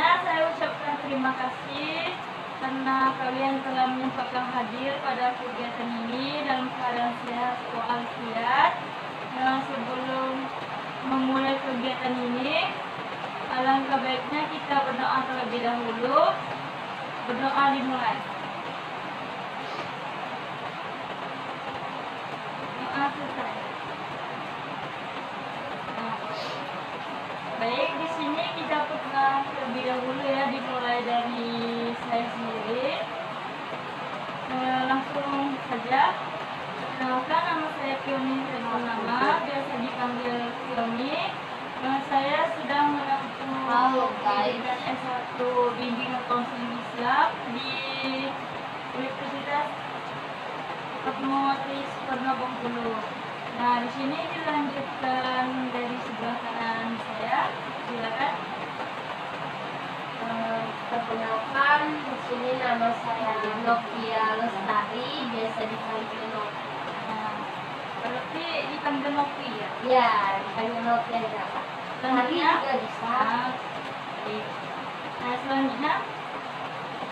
Sebelumnya saya ucapkan terima kasih karena kalian telah menyempatkan hadir pada kegiatan ini dalam keadaan sehat walafiat. Sebelum memulai kegiatan ini, alangkah baiknya kita berdoa terlebih dahulu. Berdoa dimulai. Doa selesai. Baik, di sini kita pernah terlebih dahulu ya, dimulai dari saya sendiri. Langsung saja. Kenalkan, nama saya Pioni Purnama, biasa dipanggil Pioni. Saya sedang menempuh pendidikan S1 Bimbingan Konseling Islam di Universitas Fatmawati Soekarno Bengkulu. Nah, di sini dilanjutkan dari sebelah kanan saya. Silakan. Perkenalkan, di sini nama saya Novia Lestari, biasa dipanggil Novi. Berarti dipanggil Novi ya? Ya, dipanggil Novia ya. Hari juga bisa. Nah, selanjutnya.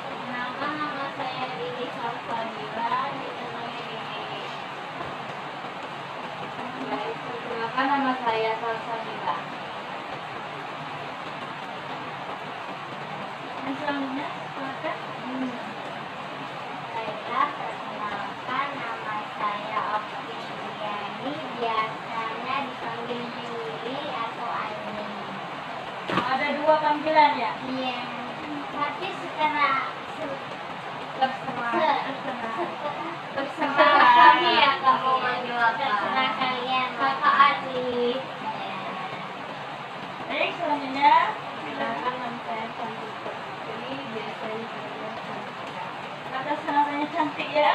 Perkenalkan, nama saya Riri Salsabila, dikenal Riri. Perkenalkan, nama saya Salsabila. Dan selanjutnya, silakan. Saya perkenalkan, nama saya Oki Juliani, biasanya dipanggil Yuli atau Ani. Ada dua panggilan ya? Iya, tapi sekarang terserah kami ya, Kak, mau manggil apa? Terserah kalian, Kakak Ani. Baik, selanjutnya. Silakan, nama saya Cantika. Ini biasanya saya Cantika. Atas namanya cantik ya?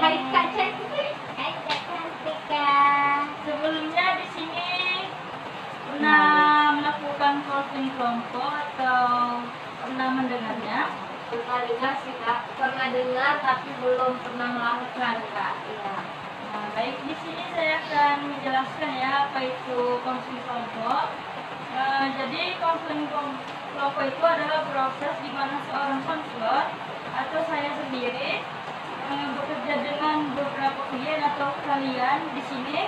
Hai Kak Cantika. Hai Kak Cantika. Sebelumnya di sini pernah melakukan coaching kelompok atau pernah mendengarnya? Pernah dengar sih Kak, pernah dengar tapi belum pernah melakukan Kak. Iya. Nah, baik, di sini saya akan menjelaskan ya apa itu coaching kelompok. Jadi coaching kelompok itu adalah proses di mana seorang konselor atau saya sendiri bekerja dengan beberapa klien atau kalian di sini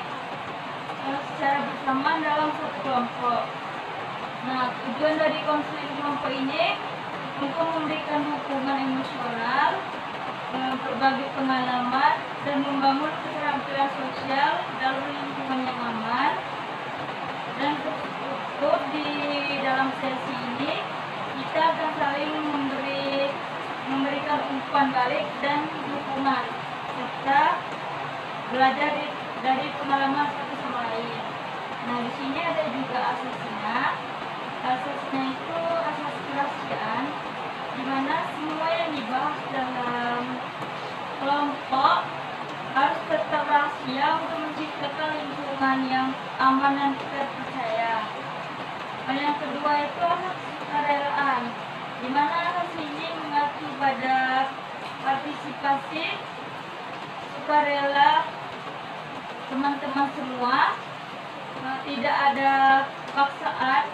secara bersama dalam satu kelompok. Nah, tujuan dari konseling kelompok ini untuk memberikan dukungan emosional, berbagi pengalaman, dan membangun keterampilan sosial dalam lingkungan yang aman. Dan untuk di dalam sesi ini kita akan saling memberikan umpan balik dan dukungan serta belajar dari pengalaman satu sama lain. Nah, di sini ada juga asasnya. Asasnya itu asas kerahasiaan, di mana semua yang dibahas dalam kelompok harus tetap rahasia untuk menciptakan lingkungan yang aman dan terpercaya. Yang kedua itu asas sukarelaan, di mana asas ini mengacu pada partisipasi sukarela teman-teman semua, tidak ada paksaan,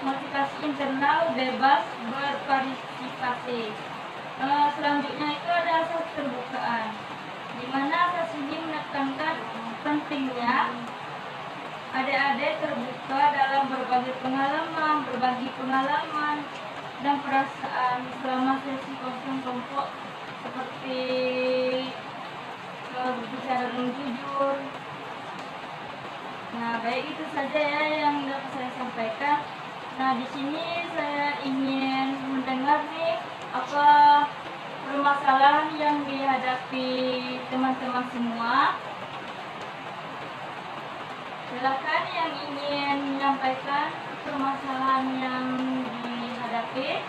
motivasi internal, bebas berpartisipasi. Selanjutnya itu ada asas terbukaan, di mana asas ini menekankan pentingnya adik-adik terbuka dalam berbagi pengalaman dan perasaan selama sesi coaching kelompok, seperti berbicara dengan jujur. Nah, baik, itu saja ya yang dapat saya sampaikan. Nah, di sini saya ingin mendengar nih apa permasalahan yang dihadapi teman-teman semua. Silakan yang ingin menyampaikan permasalahan yang dihadapi.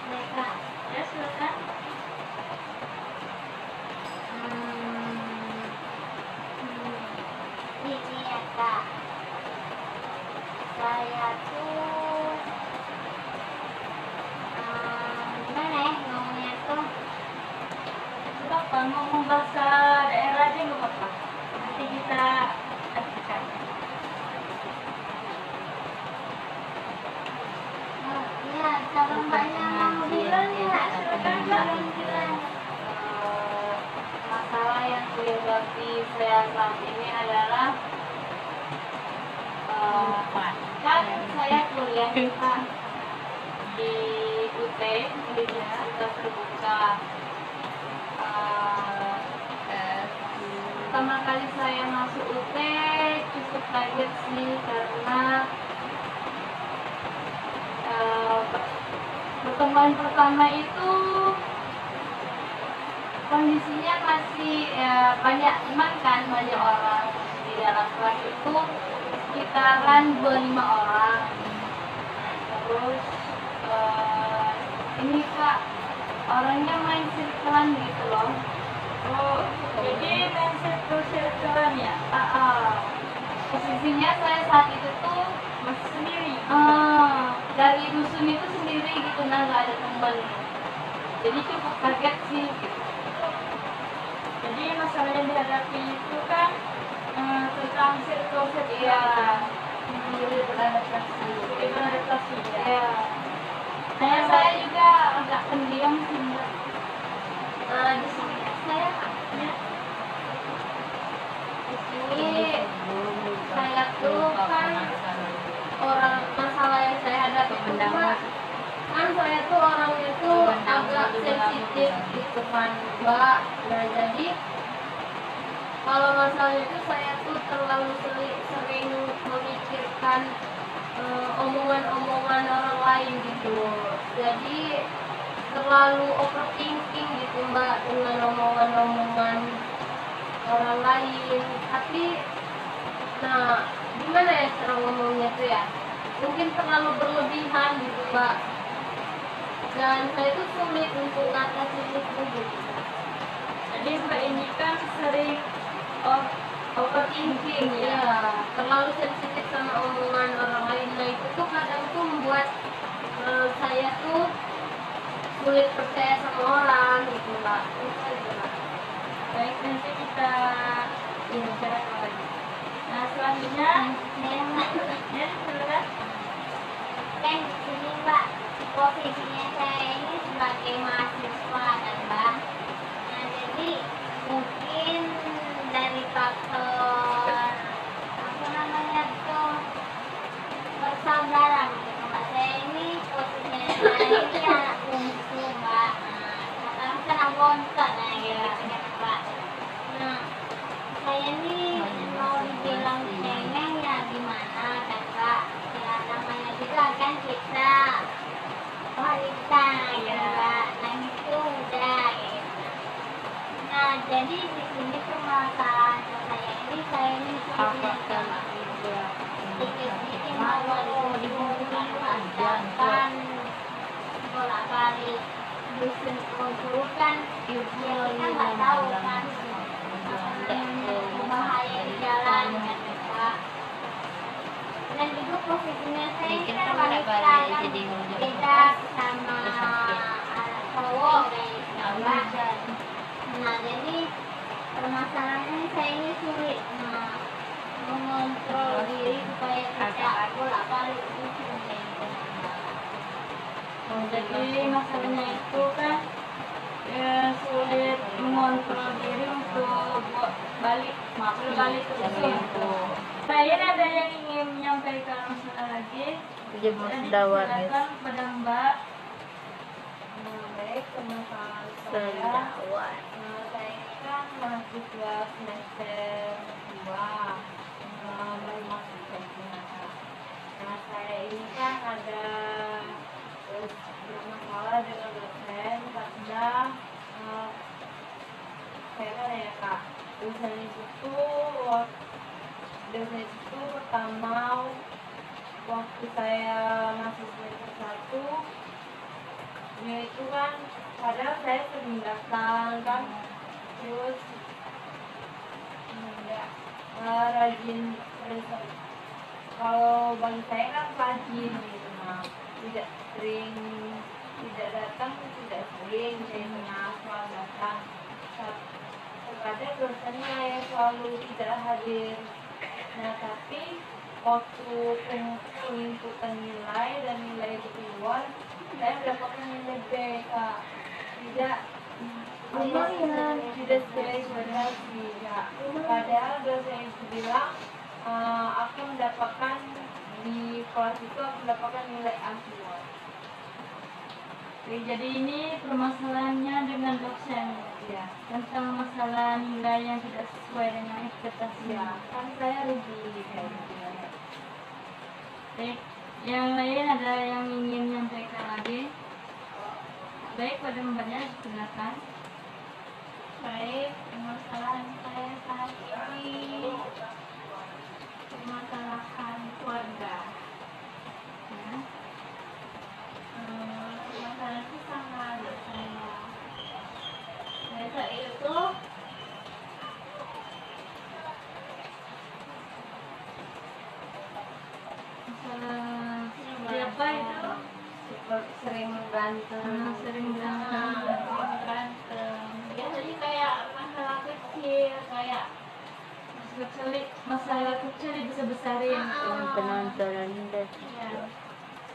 Mereka, Ya, silakan. ini ya Kak, saya tuh gimana ya ngomongnya tuh, Apa ngomong bahasa daerah aja nggak apa-apa. nanti ini adalah kan saya kuliah di Kak, di UT, Universitas Terbuka. Pertama kali saya masuk UT cukup kaget sih, karena pertemuan pertama itu kondisinya masih banyak teman kan, banyak orang di dalam kelas itu sekitaran 25 orang. Terus ini Kak, orangnya main circlean gitu loh. Oh, jadi main circle-circlean ya? Posisinya saya saat itu tuh Masih sendiri? dari dusun itu sendiri gitu, nah nggak ada teman. Jadi cukup kaget sih gitu. Jadi masalah yang dihadapi itu kan tentang circle-circle. Iya, sulit beradaptasi. Sulit beradaptasi ya? Iya. Saya juga agak pendiam sih Mbak. Di sini saya Ya. di sini saya tuh kan orang, masalah yang saya hadapi itu kan saya tuh orangnya tuh agak sensitif gitu kan Mbak. Nah jadi kalau masalah itu saya tuh terlalu sering memikirkan omongan-omongan orang lain gitu. Jadi terlalu overthinking gitu Mbak dengan omongan-omongan orang lain. Tapi nah gimana ya cara ngomongnya tuh ya, mungkin terlalu berlebihan gitu Mbak, dan saya tuh sulit untuk ngatasin itu gitu. Jadi Mbak ini kan sering overthinking ya? Ya, terlalu sensitif sama omongan orang lain. Nah itu tuh kadang tuh membuat saya tuh sulit percaya sama orang gitu Mbak. Itu aja, Mbak. Baik, nanti kita bicarakan lagi. Nah, selanjutnya ya, silakan. Kan di sini Mbak, posisinya saya ini sebagai mahasiswa kan Mbak. Nah jadi mungkin dari faktor apa namanya tuh persabaran gitu Mbak. Saya ini posisinya saya ini anak bungsu Mbak. Nah kadang kan bontot nah gitu kan Mbak. Nah saya ini mau dibilang cengeng ya gimana kan Mbak. Ya namanya juga kan kita wanita gitu Mbak. Nah itu udah gitu. Nah jadi di sini permasalahan saya ini sedikit mau dimanfaatkan bolak-balik dusun itu kan ya kita nggak tahu kan bahaya di jalan kan Pak. Dan juga posisinya saya ini kan wanita kan beda sama anak cowok kayak gitu Mbak. Nah jadi permasalahannya saya ini sulit mengontrol diri supaya tidak bolak-balik dusun kayak gitu. Jadi masalahnya itu kan sulit mengontrol diri untuk balik ke situ. Saya ada yang ingin menyampaikan masalah lagi. Silakan pada Mbak. Baik, permasalahan saya. Saya ini kan mahasiswa semester 2, baru masuk semester. Nah saya ini kan ada bermasalah dengan dosen karena saya kan ya Kak, dosen itu pertama waktu saya masuk semester 1, dia itu kan padahal saya sering datang kan, terus rajin kalau bagi saya kan rajin gitu, nah tidak sering tidak datang, tidak sering saya selalu datang. Terkadang dosennya yang selalu tidak hadir. Nah tapi waktu penginputan nilai dan nilai itu keluar, saya mendapatkan nilai B Kak. Tidak sesuai ekspektasi ya. Padahal dosen bilang aku mendapatkan di kelas itu aku mendapatkan nilai A semua. Oke, jadi ini permasalahannya dengan dosen Ya, tentang masalah nilai yang tidak sesuai dengan ekspektasi. ya, kan saya rugi kayak gitu. Baik, yang lain ada yang ingin menyampaikan lagi? Baik, pada mbaknya silakan. Baik, permasalahan saya saat ini permasalahan keluarga. Ya. Permasalahan itu sama adik saya. Biasa itu Masalah siapa itu? Sering berantem. Sering sering berantem. berantem. Biasanya kayak masalah kecil, kayak Masalah kecil bisa-besarin. Penontonan deh. ya.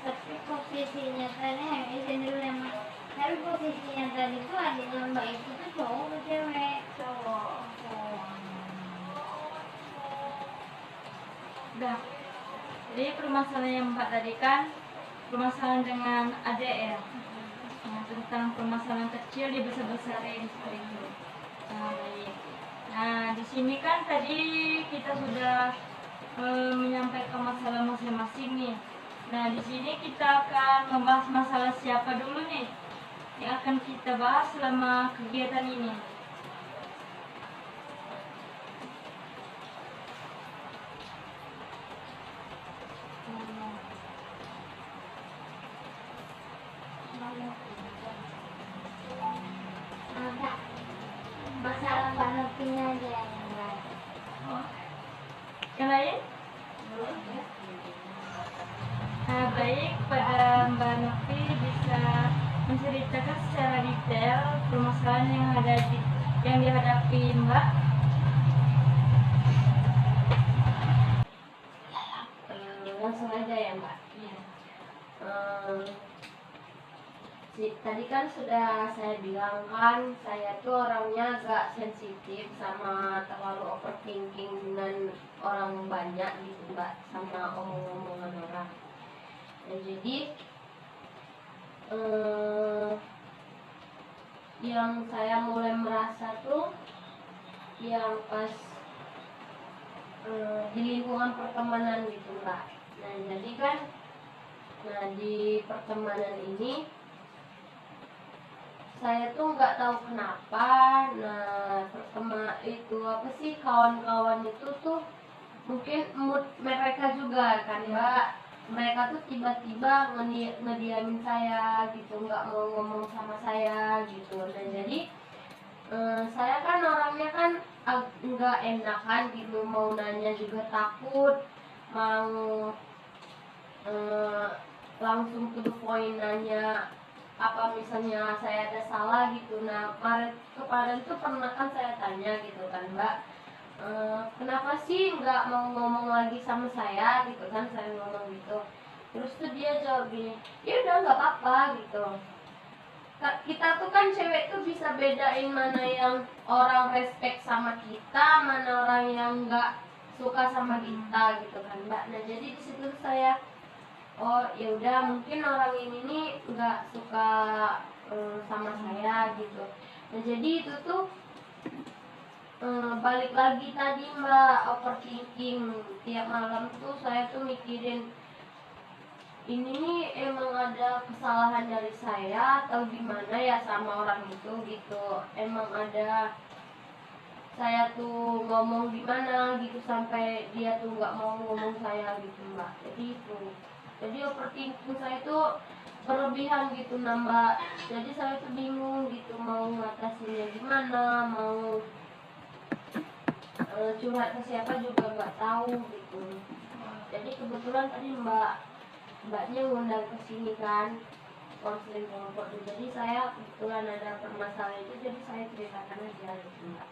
Tapi posisinya tadi yang izin dulu ya Mas. Tapi posisinya tadi tuh adiknya Mbak itu tuh cowok atau cewek? Cowok. Udah. Jadi permasalahan yang Mbak tadi kan permasalahan dengan ADR. Nah, tentang permasalahan kecil dibesar-besarin seperti itu. Nah, baik. Nah, di sini kan tadi kita sudah menyampaikan masalah masing-masing nih. Nah, di sini kita akan membahas masalah siapa dulu nih yang akan kita bahas selama kegiatan ini. Enggak. Masalah Mbak Nopinya aja yang berat. Yang lain? Nah, baik, pada Mbak Novi bisa menceritakan secara detail permasalahan yang dihadapi Mbak. Langsung aja ya Mbak. Iya. Tadi kan sudah saya bilang kan saya tuh orangnya agak sensitif sama terlalu overthinking dengan orang banyak gitu Mbak, sama omong-omongan orang. Dan jadi yang saya mulai merasa tuh yang pas di lingkungan pertemanan gitu Mbak. Nah jadi kan, di pertemanan ini saya tuh nggak tahu kenapa, kawan-kawan itu tuh mungkin mood mereka juga kan Mbak, mereka tuh tiba-tiba ngediamin saya gitu, nggak mau ngomong sama saya gitu. Dan jadi saya kan orangnya kan nggak enakan gitu, mau nanya juga takut, mau langsung to the point nanya apa misalnya saya ada salah gitu. Nah kemarin tuh pernah kan saya tanya gitu kan Mbak, kenapa sih nggak mau ngomong lagi sama saya gitu kan, saya ngomong gitu. Terus tuh dia jawab gini, ya udah nggak apa-apa gitu. Kita tuh kan cewek tuh bisa bedain mana yang orang respect sama kita, mana orang yang nggak suka sama kita gitu kan Mbak. Nah jadi di situ saya, oh ya udah mungkin orang ini nih nggak suka sama saya gitu. Nah jadi itu tuh balik lagi tadi Mbak, overthinking. Tiap malam tuh saya tuh mikirin, ini nih emang ada kesalahan dari saya atau gimana ya sama orang itu gitu. Emang ada saya tuh ngomong gimana gitu sampai dia tuh nggak mau ngomong saya gitu Mbak. Jadi overthinking saya tuh berlebihan gitu nambah. Jadi saya tuh bingung gitu mau ngatasinnya gimana, mau curhat ke siapa juga nggak tahu gitu. Jadi kebetulan tadi mbaknya ngundang ke sini kan, konseling kelompok. Jadi saya kebetulan ada permasalahan itu, jadi saya ceritakan aja gitu Mbak.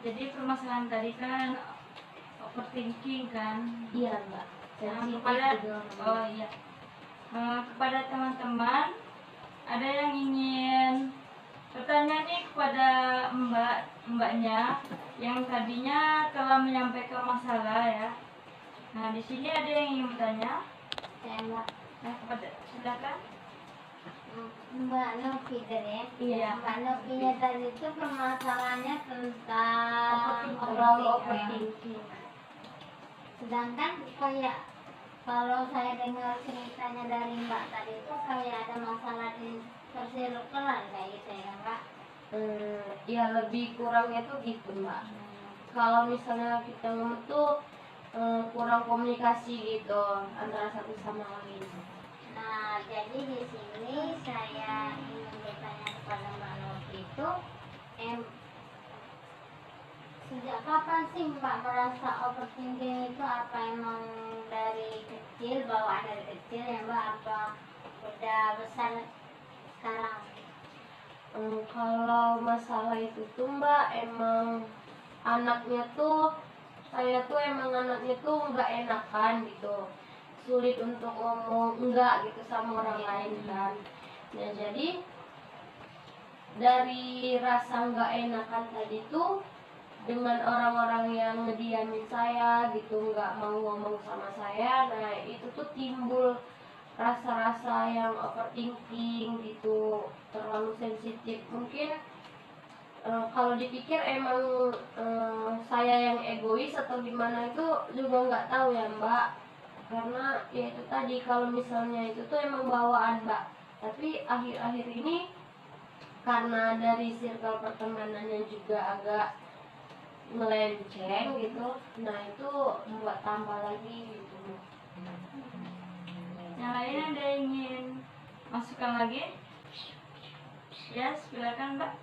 Jadi permasalahan tadi kan overthinking kan. Iya Mbak. Kepada teman-teman ada yang ingin Pertanyaan ini kepada mbaknya yang tadinya telah menyampaikan masalah ya. Nah, di sini ada yang ingin bertanya. Saya Mbak. Nah, silakan. Mbak Novi tadi ya? Iya. Mbak Novinya tadi itu permasalahannya tentang Overthinking. Sedangkan kayak kalau saya dengar ceritanya dari Mbak tadi itu kayak ada masalah di persirkelan kayak gitu ya Mbak. Ya lebih kurangnya tuh gitu Mbak. Kalau misalnya kita ngomong tuh kurang komunikasi gitu antara satu sama lain. Nah, jadi di sini saya ingin bertanya kepada Mbak Novi itu, sejak kapan sih Mbak merasa overthinking itu? Apa emang dari kecil, bawaan dari kecil ya Mbak? Apa udah besar sekarang? Kalau masalah itu tuh Mbak emang anaknya tuh saya tuh emang anaknya tuh nggak enakan gitu, sulit untuk ngomong enggak gitu sama orang lain kan. Nah jadi dari rasa nggak enakan tadi tuh dengan orang-orang yang ngediamin saya gitu, nggak mau ngomong sama saya, nah itu tuh timbul rasa-rasa yang overthinking gitu, terlalu sensitif. Mungkin kalau dipikir emang saya yang egois atau gimana itu juga nggak tahu ya Mbak, karena ya itu tadi, kalau misalnya itu tuh emang bawaan Mbak, tapi akhir-akhir ini karena dari circle pertemanannya juga agak melenceng gitu, nah itu membuat tambah lagi gitu. Yang lain ada yang ingin masukkan lagi? Ya, silakan Mbak.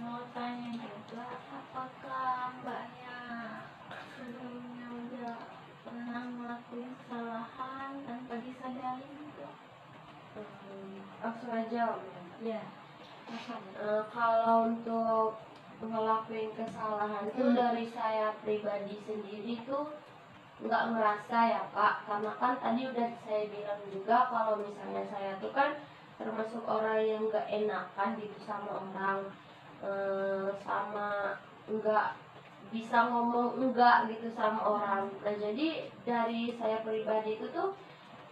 Mau tanya juga, apakah mbaknya sebelumnya udah pernah ngelakuin kesalahan tanpa disadari gitu? Langsung aja Om. Ya. Kalau untuk ngelakuin kesalahan tuh dari saya pribadi sendiri tuh nggak ngerasa ya Kak, karena kan tadi udah saya bilang juga kalau misalnya saya tuh kan termasuk orang yang nggak enakan gitu sama orang, sama nggak bisa ngomong enggak gitu sama orang. Nah jadi dari saya pribadi itu tuh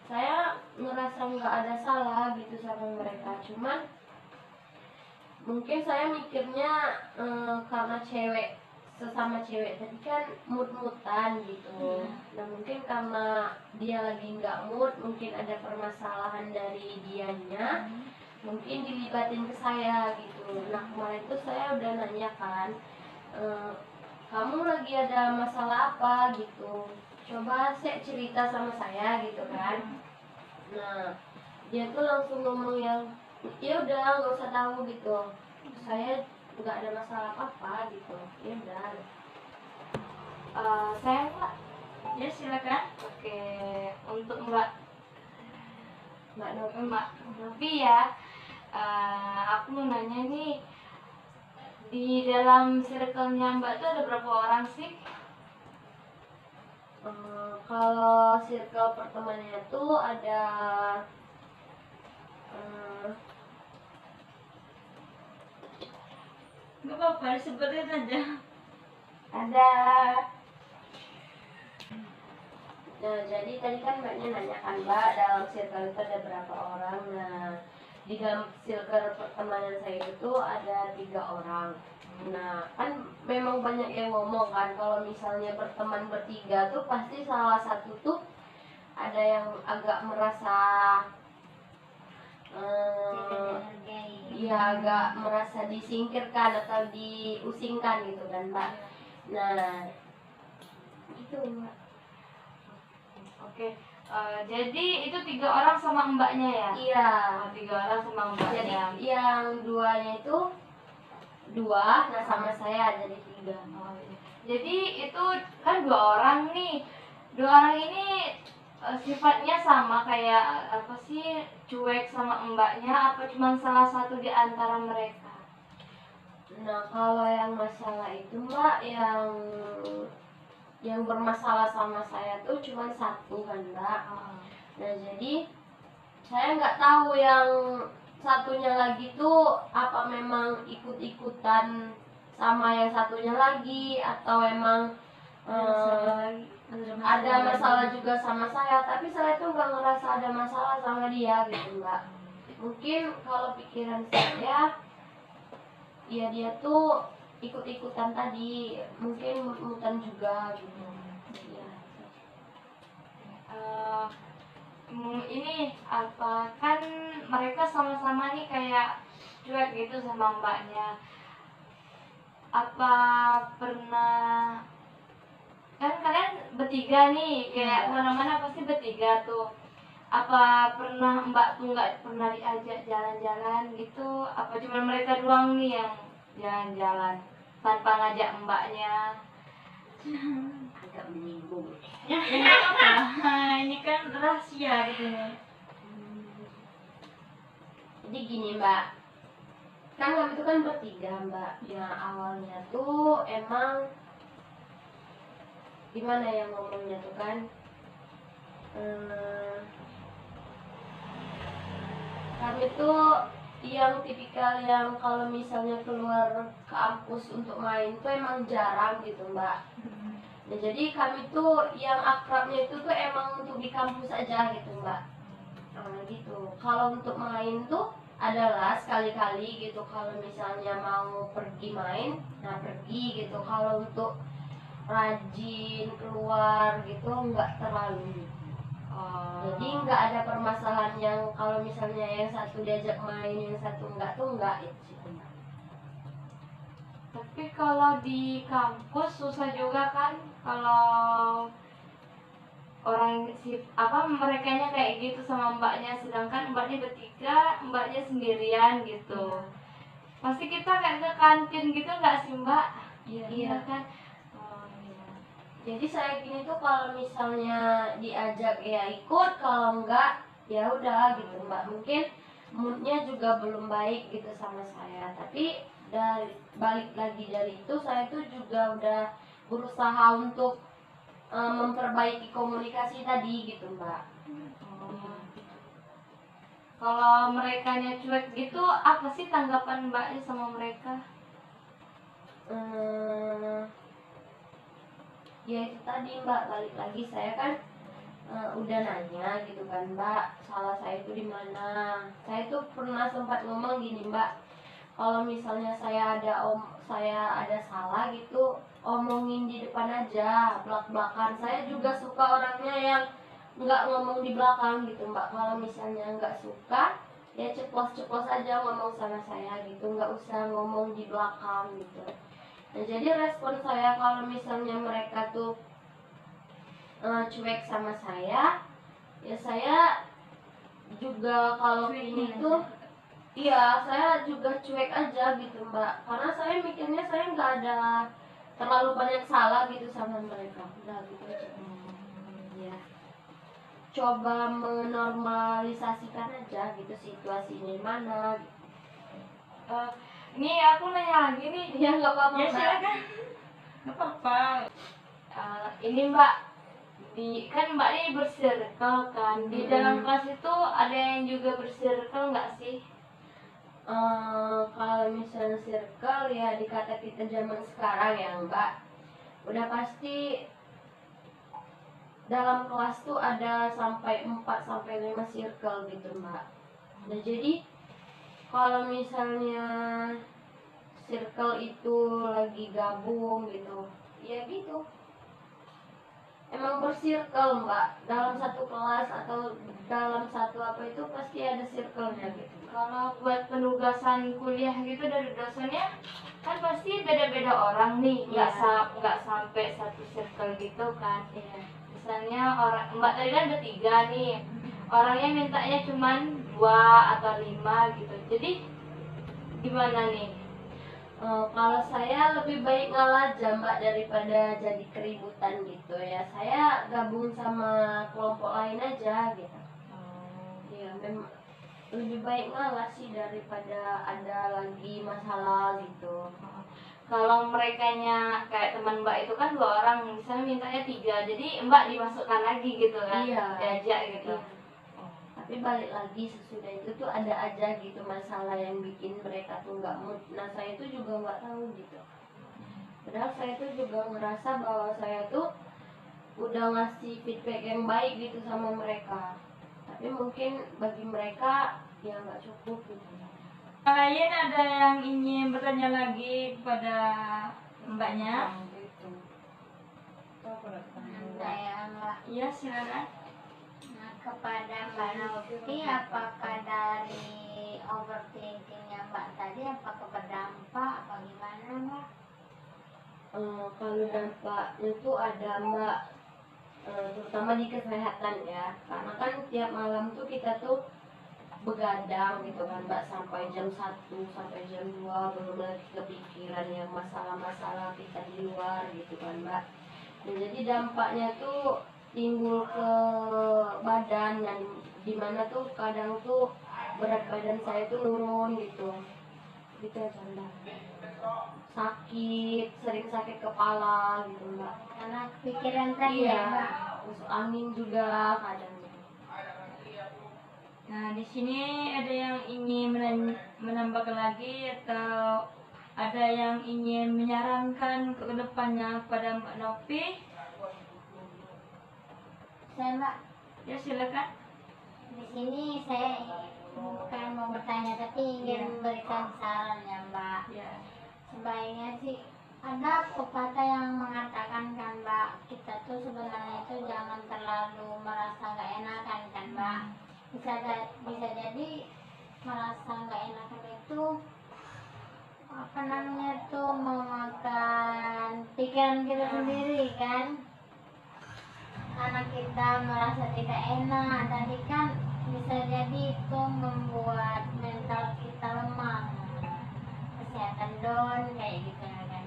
saya ngerasa nggak ada salah gitu sama mereka, cuman mungkin saya mikirnya karena cewek, sesama cewek tadi kan mood-moodan gitu. Nah mungkin karena dia lagi nggak mood, mungkin ada permasalahan dari dianya, mungkin dilibatin ke saya gitu. Nah kemarin tuh saya udah nanya kan, kamu lagi ada masalah apa gitu, coba cerita sama saya gitu kan. Nah dia tuh langsung ngomong yang ya udah nggak usah tahu gitu, saya nggak ada masalah apa gitu, ya udah. Saya Mbak, Ya, silakan. oke, untuk Mbak Novi. Novi ya, aku mau nanya nih, di dalam circle-nya Mbak tuh ada berapa orang sih? Kalau circle pertemanannya tuh ada Nggak apa-apa, disebutin saja. Ada. Nah jadi tadi kan mbaknya nanya kan Mbak, dalam circle itu ada berapa orang. Nah di dalam circle pertemanan saya itu ada 3 orang. Nah kan memang banyak yang ngomong kan kalau misalnya berteman bertiga tuh pasti salah satu tuh ada yang agak merasa ya agak merasa disingkirkan atau diusingkan gitu kan Mbak. Nah itu Mbak. Oke, jadi itu 3 orang sama mbaknya ya? Iya. 3 orang sama mbaknya. Jadi yang 2-nya itu 2, nah sama saya jadi 3. Oh, iya. Jadi itu kan 2 orang nih. 2 orang ini sifatnya sama kayak apa sih, cuek sama mbaknya, apa cuma salah satu di antara mereka? Nah kalau yang masalah itu Mbak, yang bermasalah sama saya tuh cuma 1 kan Mbak. Nah jadi saya nggak tahu yang satunya lagi tuh apa memang ikut-ikutan sama yang satunya lagi, atau emang ada masalah juga sama saya, tapi saya tuh nggak ngerasa ada masalah sama dia gitu mbak. Mungkin kalau pikiran saya ya dia tuh ikut-ikutan tadi, mungkin mut-mutan juga gitu ya. Ini apa kan mereka sama-sama nih kayak cuek gitu sama mbaknya. Apa pernah kan kalian bertiga nih kayak kemana-mana pasti bertiga tuh. Apa pernah mbak tuh nggak pernah diajak jalan-jalan gitu? Apa cuma mereka doang nih yang jalan-jalan tanpa ngajak mbaknya? Agak menyinggung. Ya, nggak apa-apa. Ini kan rahasia gitu. Jadi gini mbak, kan kami itu kan bertiga mbak. Ya awalnya tuh emang gimana ya ngomongnya tuh kan, kami tuh yang tipikal yang kalau misalnya keluar kampus untuk main tuh emang jarang gitu mbak. Nah, jadi kami tuh yang akrabnya itu tuh emang untuk di kampus aja gitu mbak. Nah, gitu. Kalau untuk main tuh adalah sekali-kali gitu. Kalau misalnya mau pergi main, nah pergi gitu. Kalau untuk rajin keluar gitu nggak terlalu. Jadi nggak ada permasalahan yang kalau misalnya yang satu diajak main, yang satu enggak tuh enggak itu sih mbak. Tapi kalau di kampus susah juga kan kalau orang merekanya kayak gitu sama mbaknya, sedangkan mbaknya bertiga, mbaknya sendirian gitu. Pasti kita kayak ke kantin gitu nggak sih mbak? Iya kan. Iya. Jadi saya gini tuh kalau misalnya diajak ya ikut, kalau enggak ya udah gitu mbak. Mungkin moodnya juga belum baik gitu sama saya, tapi dari balik lagi dari itu saya tuh juga udah berusaha untuk memperbaiki komunikasi tadi gitu mbak. Kalau merekanya cuek gitu, apa sih tanggapan mbaknya sama mereka? Ya itu tadi mbak, balik lagi saya kan udah nanya gitu kan mbak, salah saya itu di mana. Saya tuh pernah sempat ngomong gini mbak, kalau misalnya saya ada salah gitu, omongin di depan aja, belak-belakan. Saya juga suka orangnya yang nggak ngomong di belakang gitu mbak. Kalau misalnya nggak suka ya ceplos-ceplos aja ngomong sama saya gitu, nggak usah ngomong di belakang gitu. Nah jadi respon saya kalau misalnya mereka tuh cuek sama saya, ya saya juga kalau ini tuh iya saya juga cuek aja gitu mbak, karena saya mikirnya saya nggak ada terlalu banyak salah gitu sama mereka, udah gitu aja. Ya coba menormalisasikan aja gitu situasinya di mana. Ini aku nanya lagi nih. Ya nggak apa-apa Ya mbak. silakan. Nggak apa-apa. Ini mbak, kan mbak ini bersirkel kan, di dalam kelas itu ada yang juga bersirkel nggak sih? Kalau misalnya circle ya di kata kita zaman sekarang ya mbak, udah pasti dalam kelas tuh ada sampai 4 sampai 5 circle gitu mbak. Nah jadi kalau misalnya circle itu lagi gabung gitu, ya gitu. Emang bersirkel mbak, dalam satu kelas atau dalam satu apa itu pasti ada circle-nya gitu. Kalau buat penugasan kuliah gitu dari dosennya, kan pasti beda-beda orang nih, nggak sampai satu circle gitu kan. Iya. Misalnya mbak tadi kan ada 3 nih, orangnya mintanya cuman 2 atau 5 gitu. Jadi gimana nih? Kalau saya lebih baik ngalah aja mbak daripada jadi keributan gitu ya. Saya gabung sama kelompok lain aja gitu. Ya memang lebih baik ngalah sih daripada ada lagi masalah gitu. Kalau merekanya kayak teman mbak itu kan 2 orang, misalnya mintanya 3, jadi mbak dimasukkan lagi gitu kan? Iya. Diajak gitu. Iya. tapi balik lagi sesudah itu tuh ada aja gitu masalah yang bikin mereka tuh nggak mood. Nah saya tuh juga nggak tahu gitu, padahal saya tuh juga ngerasa bahwa saya tuh udah ngasih feedback yang baik gitu sama mereka, tapi mungkin bagi mereka ya nggak cukup gitu. Yang lain ada yang ingin bertanya lagi kepada mbaknya? Saya Mbak. Iya, silakan. Nah, kepada Mbak Novi, apakah dari overthinkingnya Mbak tadi apakah berdampak apa gimana Mbak? Kalau dampaknya tuh ada Mbak, terutama di kesehatan ya, karena kan tiap malam tuh kita tuh begadang gitu kan Mbak, sampai jam 1 sampai jam 2, belum lagi kepikiran yang masalah-masalah kita di luar gitu kan Mbak. Nah, jadi dampaknya tuh timbul ke badan, dan dimana tuh kadang tuh berat badan saya tuh turun gitu ya Mbak. Sakit, sering sakit kepala gitu Mbak, Karena kepikiran tadi iya, ya Mbak. masuk angin juga kadang. Nah, di sini ada yang ingin menambahkan lagi atau ada yang ingin menyarankan ke depannya kepada Mbak Novi? Saya Mbak, Ya, silakan. di sini saya bukan mau bertanya tapi ingin memberikan saran ya Mbak. Ya. Sebaiknya sih ada pepatah yang mengatakan kan Mbak, kita tuh sebenarnya itu jangan terlalu merasa nggak enakan kan Mbak. Bisa jadi merasa nggak enakan itu apa namanya tuh memakan pikiran kita sendiri kan, karena kita merasa tidak enak tadi kan bisa jadi itu membuat mental kita lemah, kesehatan down kayak gitu ya kan.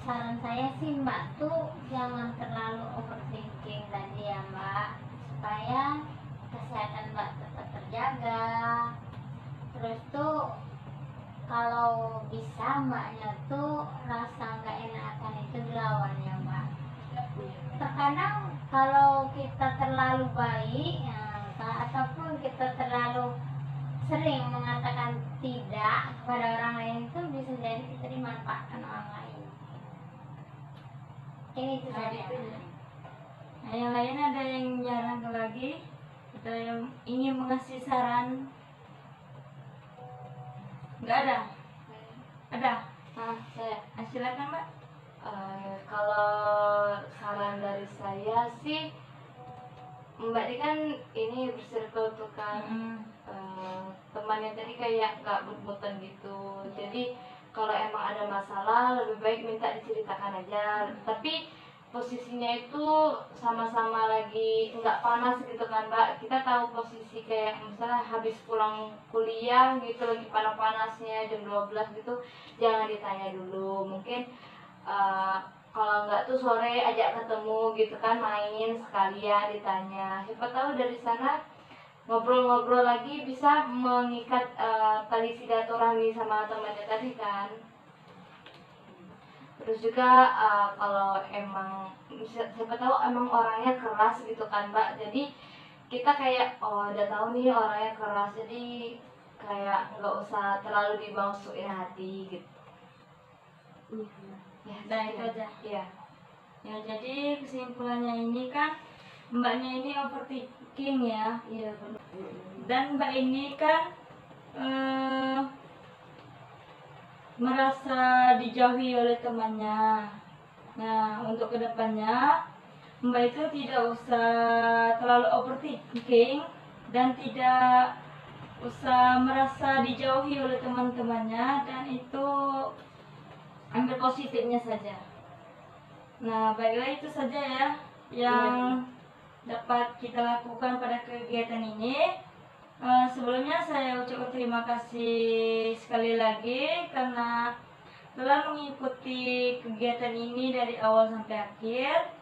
Saran saya sih Mbak tuh jangan terlalu overthinking tadi ya Mbak, supaya kesehatan Mbak tetap terjaga. Terus tuh kalau bisa Mbaknya tuh rasa nggak enakan itu dilawan ya Mbak. Terkadang kalau kita terlalu baik ya, ataupun kita terlalu sering mengatakan tidak kepada orang lain itu bisa jadi kita dimanfaatkan orang lain. Ini itu saja. Nah, yang lain ada yang menyarankan lagi? Ada yang ingin mengasih saran? Enggak ada? Ada? Saya Silakan Mbak. kalau saran dari saya sih, Mbak ini kan ini bersirkel tuh kan, temannya tadi kayak nggak but-butan gitu. Jadi kalau emang ada masalah lebih baik minta diceritakan aja. Tapi posisinya itu sama-sama lagi nggak panas gitu kan Mbak. Kita tahu posisi kayak misalnya habis pulang kuliah gitu lagi panas-panasnya jam 12 gitu, jangan ditanya dulu. Mungkin kalau nggak tuh sore ajak ketemu gitu kan, main sekalian ditanya. Siapa tahu dari sana ngobrol-ngobrol lagi bisa mengikat tali silaturahmi sama temannya tadi kan. Terus juga kalau emang siapa tahu emang orangnya keras gitu kan Mbak, jadi kita kayak udah tahu nih orangnya keras, jadi kayak nggak usah terlalu dimasukin hati gitu. Ya, Nah, itu aja. Iya. Ya, jadi kesimpulannya ini kan Mbaknya ini overthinking ya. Iya benar. Dan Mbak ini kan merasa dijauhi oleh temannya. Nah, untuk kedepannya Mbak itu tidak usah terlalu overthinking dan tidak usah merasa dijauhi oleh teman-temannya, dan itu ambil positifnya saja. Nah, baiklah itu saja ya yang dapat kita lakukan pada kegiatan ini. Sebelumnya saya ucapkan terima kasih sekali lagi karena telah mengikuti kegiatan ini dari awal sampai akhir.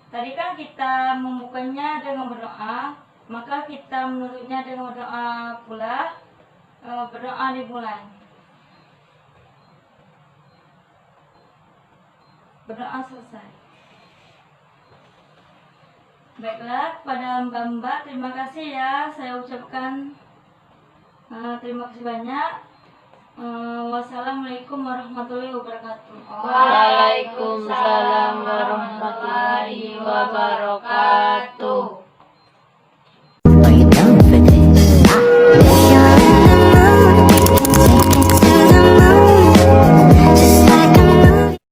Tadi kan kita membukanya dengan berdoa, maka kita menutupnya dengan berdoa pula. Berdoa dimulai. Berdoa selesai. Baiklah, kepada mbak-mbak terima kasih ya, saya ucapkan terima kasih banyak. Wassalamualaikum warahmatullahi wabarakatuh. Waalaikumsalam warahmatullahi wabarakatuh.